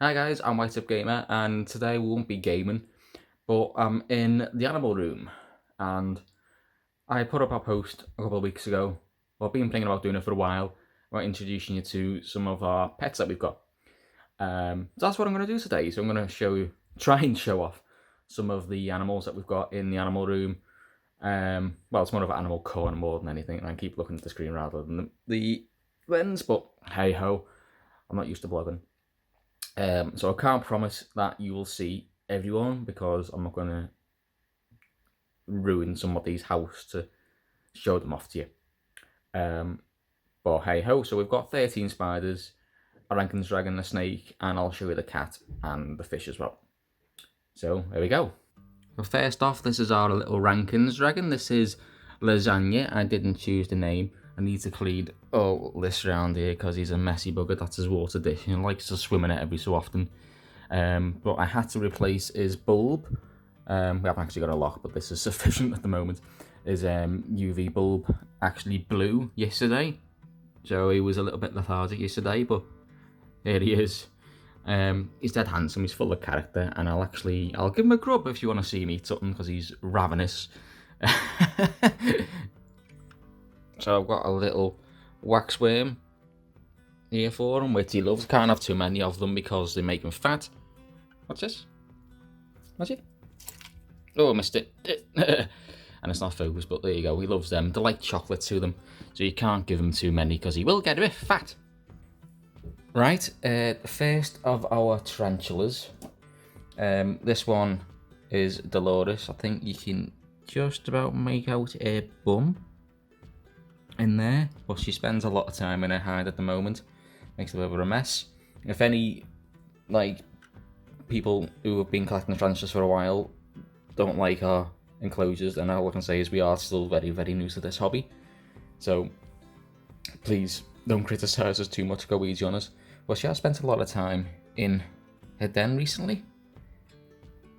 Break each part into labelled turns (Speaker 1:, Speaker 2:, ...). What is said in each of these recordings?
Speaker 1: Hi guys, I'm White Up Gamer, and today we won't be gaming, but I'm in the animal room, and I put up a post a couple of weeks ago. Well, I've been thinking about doing it for a while, about introducing you to some of our pets that we've got. So that's what I'm going to do today. So I'm going to try and show off some of the animals that we've got in the animal room. Well, it's more of an animal corner more than anything, and I keep looking at the screen rather than the lens, but hey ho, I'm not used to vlogging. So I can't promise that you will see everyone because I'm not going to ruin somebody's house to show them off to you. But hey ho, so we've got 13 spiders, a Rankins dragon, a snake, and I'll show you the cat and the fish as well. So here we go. So first off, this is our little Rankins dragon. This is Lasagna. I didn't choose the name. I need to clean all this around here because he's a messy bugger. That's his water dish. He likes to swim in it every so often. But I had to replace his bulb. We haven't actually got a lock, but this is sufficient at the moment. His UV bulb actually blew yesterday. So he was a little bit lethargic yesterday, but here he is. He's dead handsome, he's full of character, and I'll give him a grub if you want to see him eat something, because he's ravenous. So I've got a little waxworm here for him, which he loves. Can't have too many of them because they make him fat. What's this? What's it? Oh, I missed it. And it's not focused, but there you go. He loves them. They're like chocolate to them, so you can't give him too many because he will get a bit fat. Right, the first of our tarantulas. This one is Dolores. I think you can just about make out her bum in there, but she spends a lot of time in her hide at the moment. Makes a bit of a mess. If any people who have been collecting tarantulas for a while don't like our enclosures, then all I can say is we are still very, very new to this hobby. So please don't criticise us too much, go easy on us. Well, she has spent a lot of time in her den recently.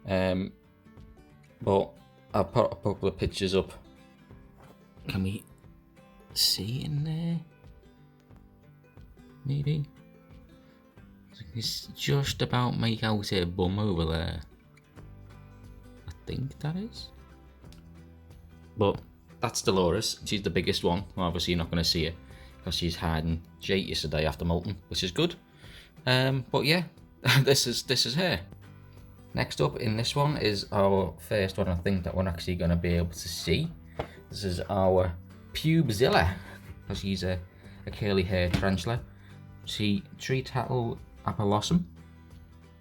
Speaker 1: But I'll put a couple of pictures up. Can we see in there? Maybe. It's just about make out her bum over there. I think that is. But that's Dolores. She's the biggest one. Obviously, you're not going to see her because she's hiding. She ate yesterday after molting, which is good. But yeah, this is her. Next up in this one is our first one. I think that we're actually going to be able to see. This is our Pubzilla, because she's a curly haired tarantula. She Treatatl apollossum,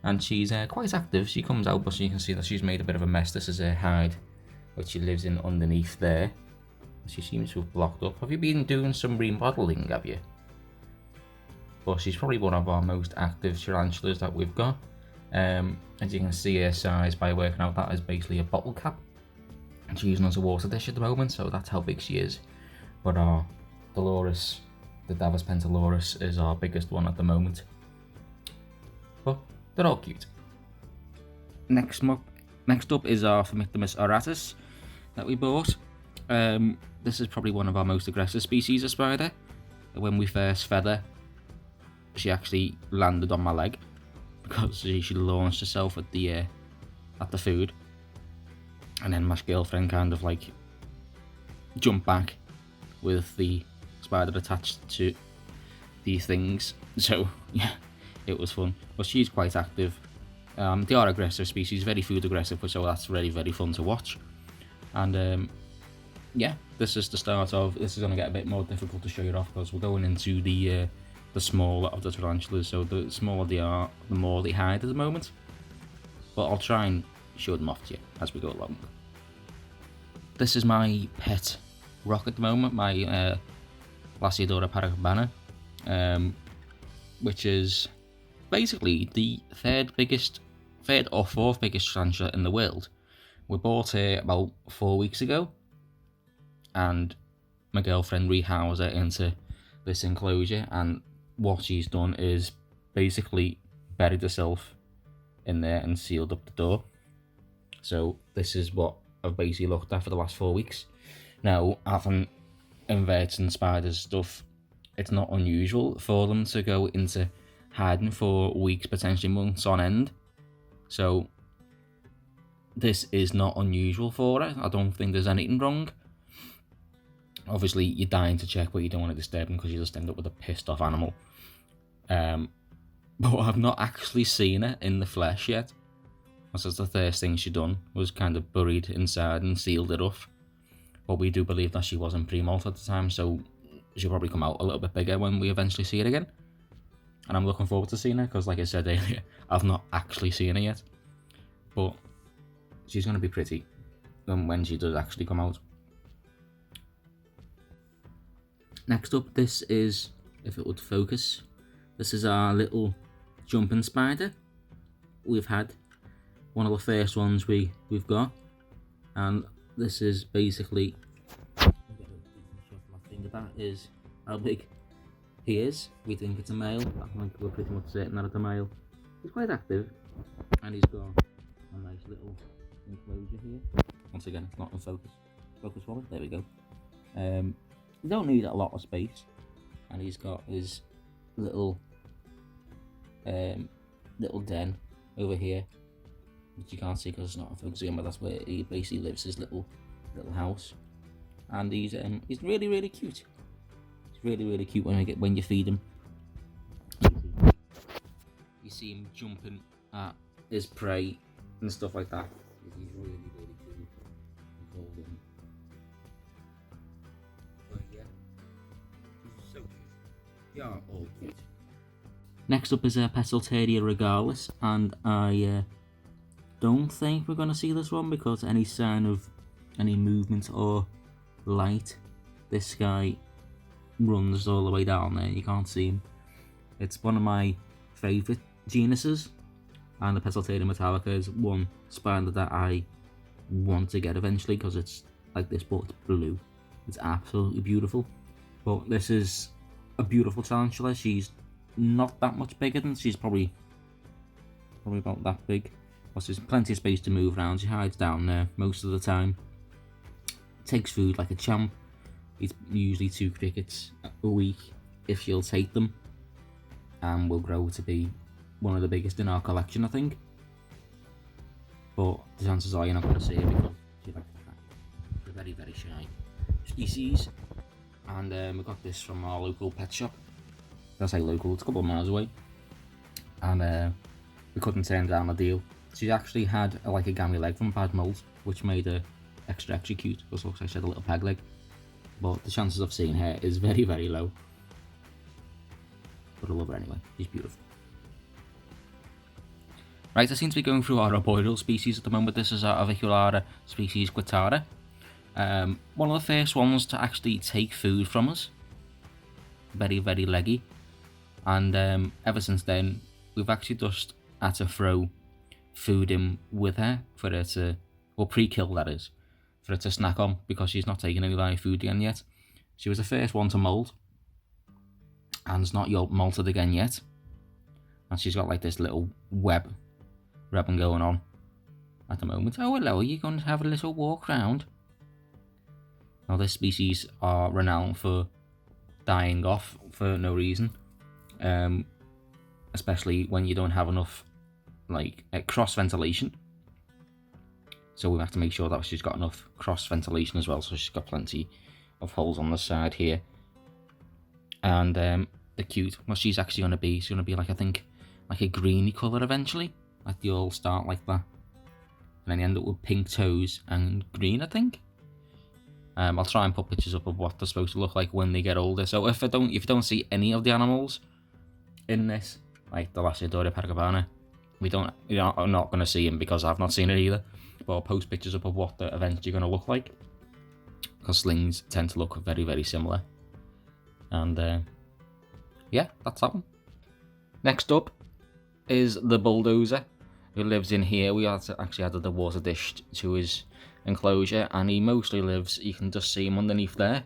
Speaker 1: and she's quite active. She comes out, but you can see that she's made a bit of a mess. This is her hide, which she lives in underneath there. She seems to have blocked up. Have you been doing some remodeling, have you? But she's probably one of our most active tarantulas that we've got. As you can see her size by working out, that is basically a bottle cap. And she's using as a water dish at the moment, so that's how big she is. But our Dolores, the Davos Pentaloris, is our biggest one at the moment. But they're all cute. Next up is our Phomictomus auratus that we bought. This is probably one of our most aggressive species of spider. When we first fed her, she actually landed on my leg because she launched herself at the food, and then my girlfriend kind of jumped back with the spider attached to these things. So yeah, it was fun. But she's quite active. They are aggressive species, very food aggressive, so that's very, very fun to watch. And yeah, this is the start of. This is going to get a bit more difficult to show you off because we're going into the smaller of the tarantulas. So the smaller they are, the more they hide at the moment. But I'll try and show them off to you as we go along. This is my pet rock at the moment, my Lasiodora paracabana, which is basically the third or fourth biggest tarantula in the world. We bought her about 4 weeks ago, and my girlfriend rehoused her into this enclosure, and what she's done is basically buried herself in there and sealed up the door. So this is what I've basically looked at for the last 4 weeks. Now, having inverts and spiders stuff, it's not unusual for them to go into hiding for weeks, potentially months on end. So this is not unusual for it. I don't think there's anything wrong. Obviously, you're dying to check, but you don't want to disturb them because you just end up with a pissed off animal. But I've not actually seen it in the flesh yet. That's the first thing she done, was kind of buried inside and sealed it off. But we do believe that she wasn't pre-molt at the time, so she'll probably come out a little bit bigger when we eventually see it again. And I'm looking forward to seeing her, because like I said earlier, I've not actually seen her yet. But she's going to be pretty when she does actually come out. Next up, this is, if it would focus, this is our little jumping spider. We've had one of the first ones we've got, and this is basically, that is how big he is. We think it's a male. I think we're pretty much certain that it's a male. He's quite active, and he's got a nice little enclosure here. Once again, it's not in focus. Focus for it. There we go. You don't need a lot of space, and he's got his little den over here, which you can't see because it's not in focus again, but that's where he basically lives, his little house. And he's really, really cute. He's really, really cute when you feed him. You see him jumping at his prey and stuff like that. He's really, really cute. But yeah, he's so cute. They are all cute. Next up is a Peasant Terrier regardless, and I don't think we're going to see this one because any sign of any movement or light, this guy runs all the way down there. You can't see him. It's one of my favourite genuses, and the Peasant Terrier Metallica is one spider that I want to get eventually because it's like this, but it's blue. It's absolutely beautiful. But this is a beautiful tarantula. She's not that much bigger than, she's probably about that big. Plus there's plenty of space to move around. She hides down there most of the time. Takes food like a champ. Eats usually 2 crickets a week if she'll take them, and will grow to be one of the biggest in our collection, I think. But the chances are you're not going to see her because she likes to hide. She's a very, very shy species. And we got this from our local pet shop. I say local, it's a couple of miles away. And we couldn't turn down a deal. She actually had like a gammy leg from bad moult, which made her extra cute. Also looks like she had a little peg leg. But the chances of seeing her is very, very low. But I love her anyway. She's beautiful. Right, I seem to be going through our arboreal species at the moment. This is our aviculara species Guittara. One of the first ones to actually take food from us. Very, very leggy. And ever since then, we've actually just had to throw food in with her for her to, or pre-kill that is, for her to snack on because she's not taking any live food again yet. She was the first one to molt, and it's not molted again yet. And she's got like this little webbing going on at the moment. Oh hello, are you going to have a little walk round? Now this species are renowned for dying off for no reason, especially when you don't have enough like cross ventilation. So we have to make sure that she's got enough cross ventilation as well, so she's got plenty of holes on the side here. And they're cute. What she's actually going to be, she's going to be like, I think, like a greeny colour eventually. Like they all start like that, and then you end up with pink toes and green, I think. I'll try and put pictures up of what they're supposed to look like when they get older. So if you don't see any of the animals in this, like the Lacidora paragabana, I'm not going to see him because I've not seen it either. But I'll post pictures up of what they're eventually going to look like, because slings tend to look very, very similar. And yeah, that's that one. Next up is the bulldozer, who lives in here. We actually added the water dish to his enclosure, and he mostly lives, you can just see him underneath there.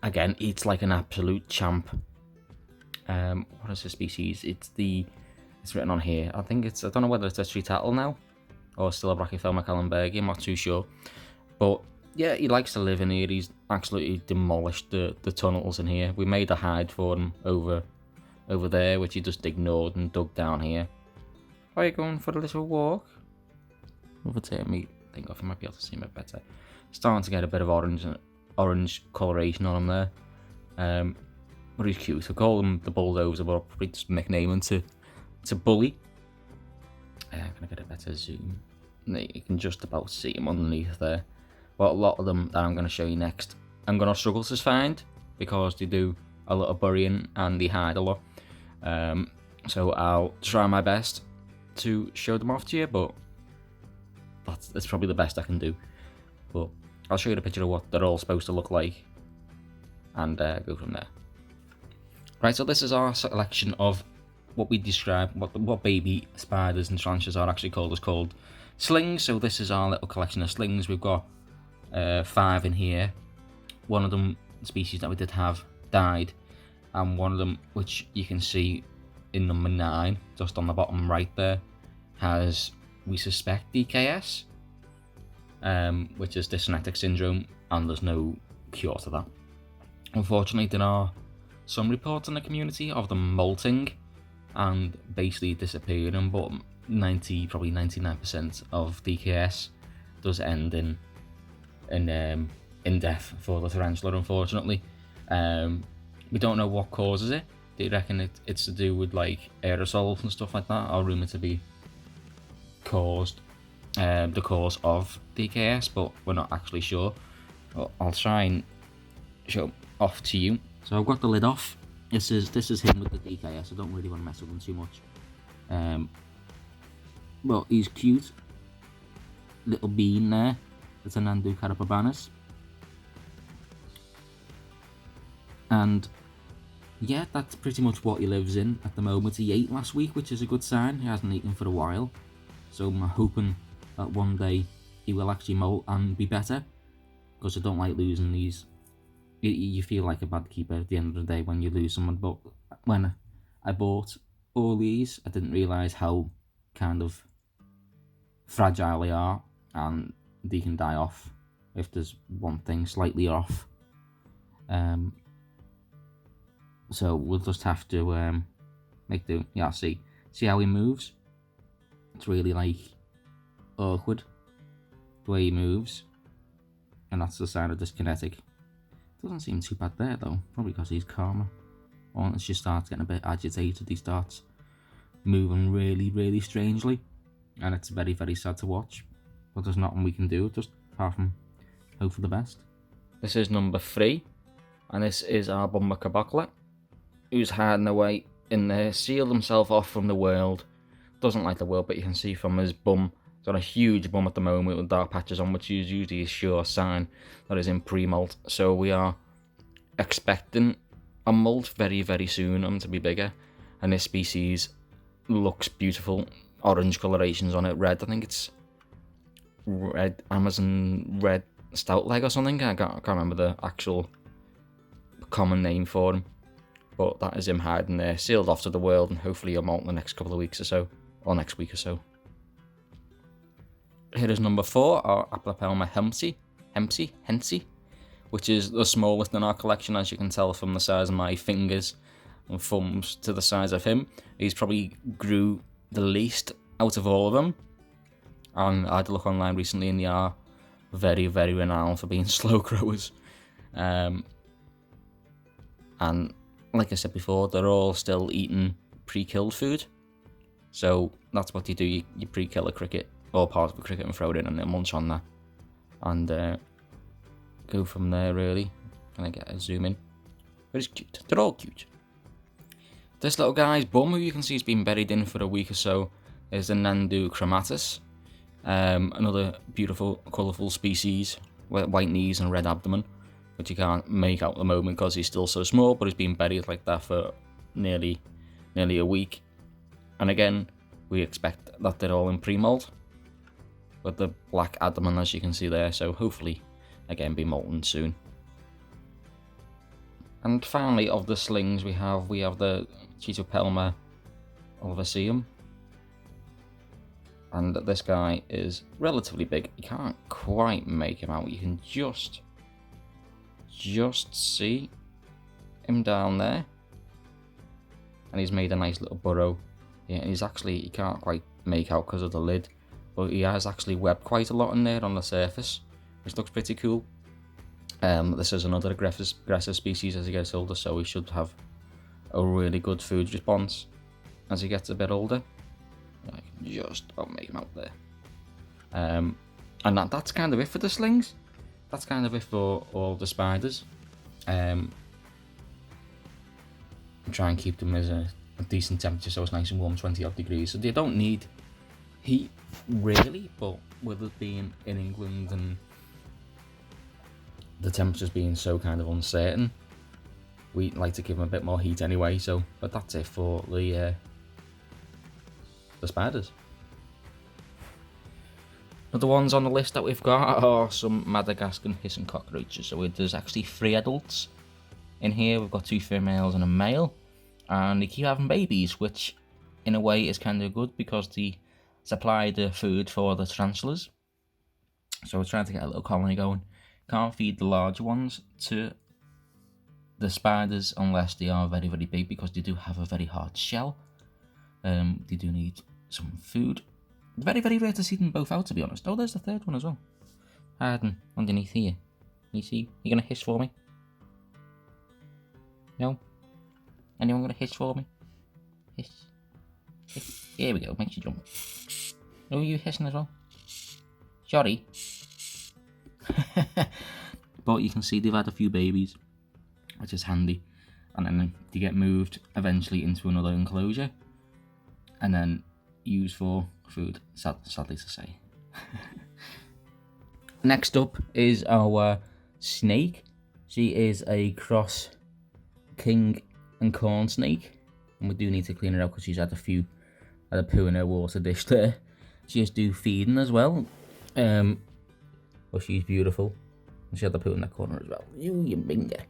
Speaker 1: Again, eats like an absolute champ. What is the species? It's written on here. I don't know whether it's a Cheetah now or still a Brachythelma callenbergi, I'm not too sure. But yeah, he likes to live in here. He's absolutely demolished the tunnels in here. We made a hide for him over over there, which he just ignored and dug down here. Are you going for a little walk? Overtake me. I think I might be able to see him a bit better. Starting to get a bit of orange coloration on him there. But he's cute. I call him the bulldozer, but I'll probably just nickname him to Bully. Can I get a better zoom? You can just about see him underneath there. But a lot of them that I'm going to show you next, I'm going to struggle to find because they do a lot of burying and they hide a lot. So I'll try my best to show them off to you, but that's probably the best I can do. But I'll show you the picture of what they're all supposed to look like and go from there. Right, so this is our selection of what we describe, what baby spiders and tarantulas are actually called, is called slings. So this is our little collection of slings. We've got 5 in here. One of them, the species that we did have, died, and one of them, which you can see in number 9, just on the bottom right there, has, we suspect, DKS, which is dyskinetic syndrome, and there's no cure to that. Unfortunately, there are some reports in the community of them molting and basically disappearing, but probably 99% of DKS does end in death for the tarantula, unfortunately. We don't know what causes it. They reckon it's to do with like aerosols and stuff like that, or rumoured to be the cause of DKS, but we're not actually sure. But I'll try and show off to you. So I've got the lid off. This is him with the DKS. I don't really want to mess with him too much. Well, he's cute. Little bean there. It's an Nandu carapabanus. And yeah, that's pretty much what he lives in at the moment. He ate last week, which is a good sign. He hasn't eaten for a while. So I'm hoping that one day he will actually molt and be better. Because I don't like losing these. You feel like a bad keeper at the end of the day when you lose someone. But when I bought all these, I didn't realise how kind of fragile they are, and they can die off if there's one thing slightly off. So we'll just have to make do. Yeah, see how he moves. It's really like awkward the way he moves, and that's the sign of this Kinetic. Doesn't seem too bad there though, probably because he's calmer. Once she starts getting a bit agitated, he starts moving really, really strangely, and it's very, very sad to watch. But there's nothing we can do, just apart from hope for the best. This is number 3, and this is our Baccala, who's hiding away in there, sealed himself off from the world. Doesn't like the world, but you can see from his bum, he's got a huge bum at the moment with dark patches on, which is usually a sure sign that is in pre-molt. So we are expecting a molt very, very soon, to be bigger. And this species looks beautiful. Orange colorations on it, red. I think it's red Amazon red stout leg or something. I can't remember the actual common name for him. But that is him hiding there, sealed off to the world, and hopefully he'll molt in the next couple of weeks or so, or next week or so. Here is number 4, our Paramahamsa, which is the smallest in our collection, as you can tell from the size of my fingers and thumbs to the size of him. He's probably grew the least out of all of them. And I had to look online recently, and they are very, very renowned for being slow growers. And like I said before, they're all still eating pre-killed food. So that's what you do. You pre-kill a cricket, or part of a cricket, and throw it in and then munch on that. And go from there, really. Can I get a zoom in? But it's cute. They're all cute. This little guy's bum, who you can see has been buried in for a week or so, is the Nandu Chromatic. Another beautiful, colourful species with white knees and red abdomen, which you can't make out at the moment because he's still so small, but he's been buried like that for nearly a week. And again, we expect that they're all in pre-molt with the black abdomen, as you can see there, so hopefully again be molten soon. And finally, of the slings, we have the Cheetah Palma Olivaceum. And this guy is relatively big. You can't quite make him out. You can just see him down there. and he's made a nice little burrow. Yeah, and he's actually, you can't quite make out because of the lid, but he has actually webbed quite a lot in there on the surface, which looks pretty cool. This is another aggressive species as he gets older, so he should have a really good food response as he gets a bit older. I can just about make him out there. And that's kind of it for the slings. That's kind of it for all the spiders. Try and keep them as a decent temperature so it's nice and warm, 20 odd degrees. So they don't need heat really, but with it being in England and the temperatures being so kind of uncertain, we like to give them a bit more heat anyway. So, but that's it for the spiders. The ones on the list that we've got are some Madagascar hissing cockroaches. So there's actually 3 adults in here. We've got 2 females and a male, and they keep having babies, which in a way is kind of good because they supply the food for the tarantulas. So we're trying to get a little colony going. Can't feed the larger ones to the spiders unless they are very, very big, because they do have a very hard shell. They do need some food. Very, very rare to see them both out, to be honest. Oh, there's the 3rd one as well. Hiding underneath here. You see? You gonna hiss for me? No? Anyone gonna hiss for me? Hiss. Hiss. Here we go. Makes you jump. Oh, you hissing as well? Sorry. But you can see they've had a few babies, which is handy. And then they get moved eventually into another enclosure, and then used for food, sadly to say. Next up is our snake. She is a cross king and corn snake, and we do need to clean her out because she's had a poo in her water dish there. She is do feeding as well, but she's beautiful. And she had the poo in that corner as well. You binger.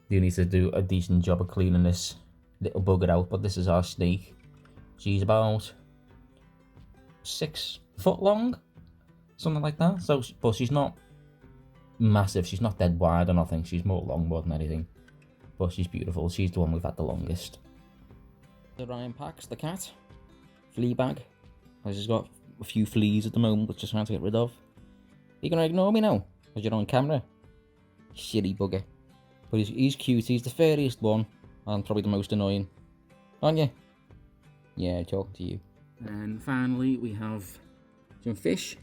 Speaker 1: Do need to do a decent job of cleaning this little bugger out, but this is our snake. She's about 6 foot long, something like that. So, but she's not massive. She's not dead wide or nothing. She's more than anything. But she's beautiful. She's the one we've had the longest. The Ryan Pax, the cat, flea bag. She's got a few fleas at the moment, which she's trying to get rid of. Are you gonna ignore me now? Because you're on camera. Silly bugger. But he's cute. He's the fairest one, and probably the most annoying, aren't you? Yeah, talking to you. And finally, we have some fish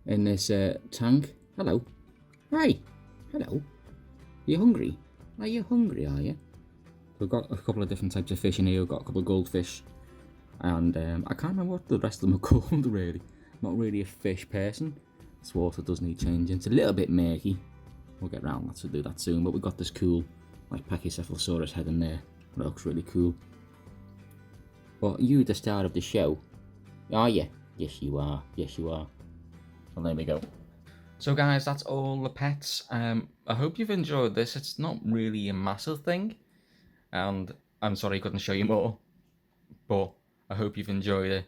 Speaker 1: in this tank. Hello. Hi. Hello. Are you hungry? Are you hungry, are you? We've got a couple of different types of fish in here. We've got a couple of goldfish. And I can't remember what the rest of them are called, really. I'm not really a fish person. This water does need changing. It's a little bit murky. We'll get round to do that soon. But we've got this cool, like, Pachycephalosaurus head in there. That looks really cool. But you, the star of the show, are you? Yes, you are. Yes, you are. Well, there we go. So, guys, that's all the pets. I hope you've enjoyed this. It's not really a massive thing, and I'm sorry I couldn't show you more, but I hope you've enjoyed it.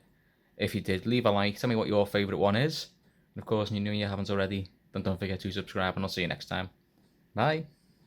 Speaker 1: If you did, leave a like. Tell me what your favourite one is. And, of course, if you haven't already, then don't forget to subscribe, and I'll see you next time. Bye.